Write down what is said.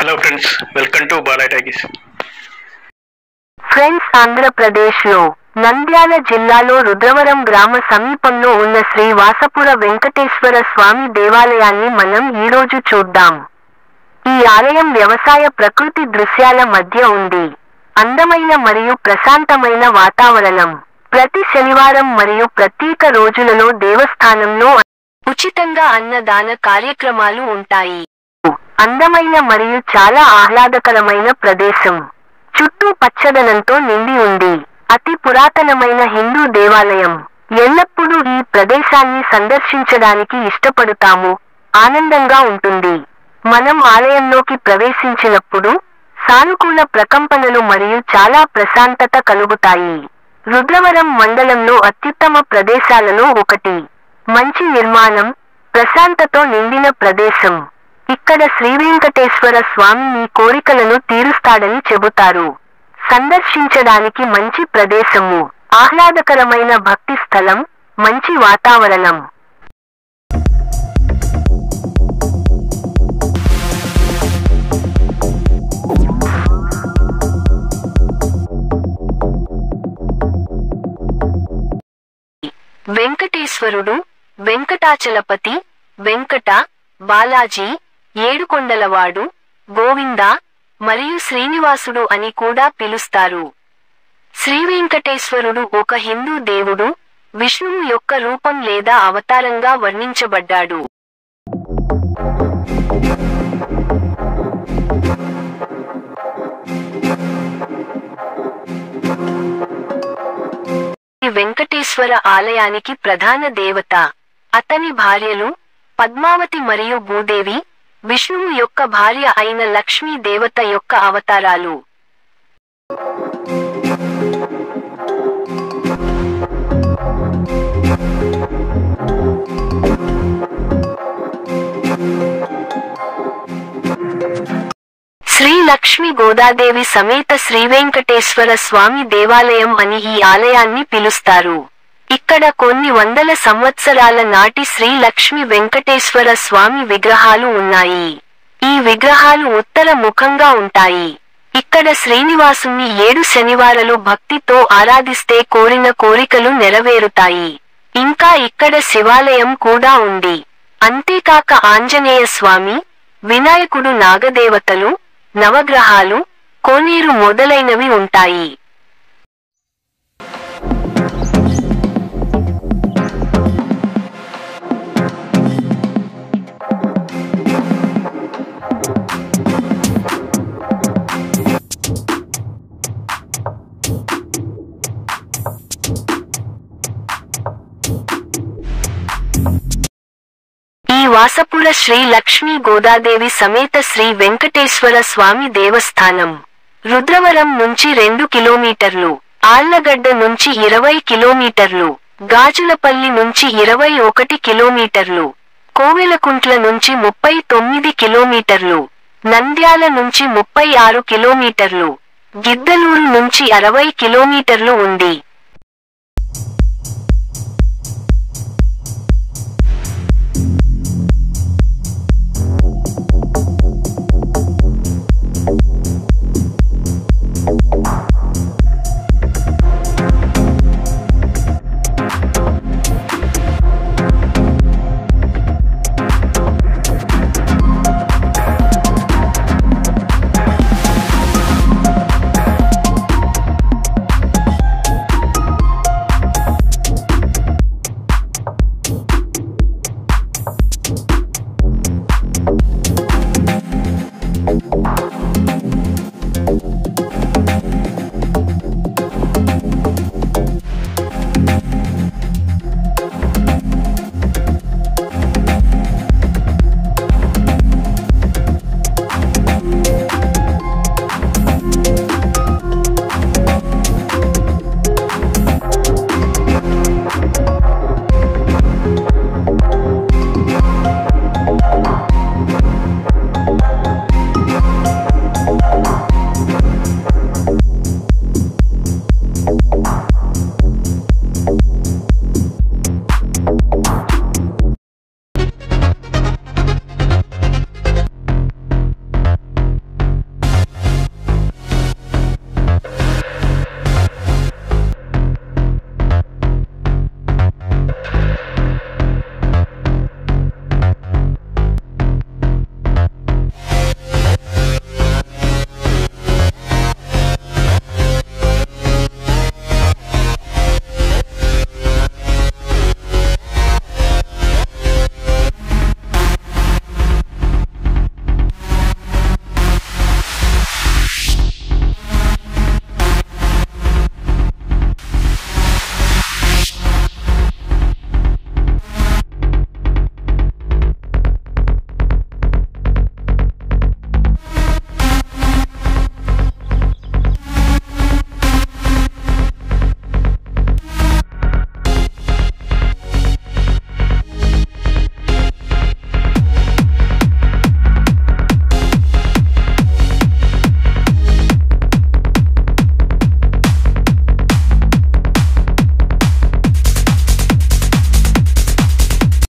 Hello friends, welcome to Balayya talkies. Friends, ఆంధ్రప్రదేశ్లో నంద్యాల జిల్లాలో రుద్రవరం గ్రామ సమీపంలో ఉన్న శ్రీ వాసపుర వెంకటేశ్వర స్వామి దేవాలయాన్ని మనం ఈరోజు చూద్దాం. ఈ ఆలయం వ్యవసాయ ప్రకృతి దృశ్యాల మధ్య ఉంది. అందమైన మరియు ప్రశాంతమైన వాతావరణం. ప్రతి శనివారం మరియు ప్రత్యేక రోజులలో దేవస్థానంలో ఉచితంగా అన్నదాన కార్యక్రమాలు ఉంటాయి. అందమైన మరియు చాలా ఆహ్లాదకరమైన ప్రదేశం. చుట్టూ పచ్చదనంతో నిండి ఉంది. అతి పురాతనమైన హిందూ దేవాలయం. ఎల్లప్పుడూ ఈ ప్రదేశాన్ని సందర్శించడానికి ఇష్టపడుతాము. ఆనందంగా ఉంటుంది. మనం ఆలయంలోకి ప్రవేశించినప్పుడు సానుకూల ప్రకంపనలు మరియు చాలా ప్రశాంతత కలుగుతాయి. రుద్రవరం మండలంలో అత్యుత్తమ ప్రదేశాలలో ఒకటి. మంచి నిర్మాణం, ప్రశాంతతో నిండిన ప్రదేశం. ఇక్కడ శ్రీవేంకటేశ్వర స్వామి మీ కోరికలను తీరుస్తాడని చెబుతారు. సందర్శించడానికి మంచి ప్రదేశము. ఆహ్లాదకరమైన భక్తి స్థలం, మంచి వాతావరణం. వెంకటేశ్వరుడు, వెంకటాచలపతి, వెంకట, బాలాజీ, ఏడుకొండలవాడు, గోవింద మరియు శ్రీనివాసుడు అని కూడా పిలుస్తారు. శ్రీవేంకటేశ్వరుడు ఒక హిందూ దేవుడు, విష్ణువు యొక్క రూపం లేదా అవతారంగా వర్ణించబడ్డాడు. ఈ వెంకటేశ్వర ఆలయానికి ప్రధాన దేవత. అతని భార్యలు పద్మావతి మరియు భూదేవి, విష్ణువు యొక్క భార్య అయిన లక్ష్మీ దేవత యొక్క అవతారాలు. శ్రీ లక్ష్మీ గోదాదేవి సమేత శ్రీవేంకటేశ్వర స్వామి దేవాలయం అని ఈ ఆలయాన్ని పిలుస్తారు. ఇక్కడ కొన్ని వందల సంవత్సరాల నాటి శ్రీ లక్ష్మీ వెంకటేశ్వర స్వామి విగ్రహాలు ఉన్నాయి. ఈ విగ్రహాలు ఉత్తర ముఖంగా ఉంటాయి. ఇక్కడ శ్రీనివాసుని 7 శనివారాలు భక్తితో ఆరాధిస్తే కోరిన కోరికలు నెరవేరుతాయి. ఇంకా ఇక్కడ శివాలయం కూడా ఉంది. అంతేకాక ఆంజనేయ స్వామి, వినాయకుడు, నాగదేవతలు, నవగ్రహాలు, కోనేరు మొదలైనవి ఉంటాయి. ఈ వాసపుర శ్రీ లక్ష్మీ గోదాదేవి సమేత శ్రీ వెంకటేశ్వర స్వామి దేవస్థానం రుద్రవరం నుంచి 2 కిలోమీటర్లు, ఆళ్లగడ్డ నుంచి 20 కిలోమీటర్లు, గాజులపల్లి నుంచి 21 కిలోమీటర్లు, కోవెలకుంట్ల నుంచి 39 కిలోమీటర్లు, నంద్యాల నుంచి 36 కిలోమీటర్లు, గిద్దలూరు నుంచి 60 కిలోమీటర్లు ఉంది.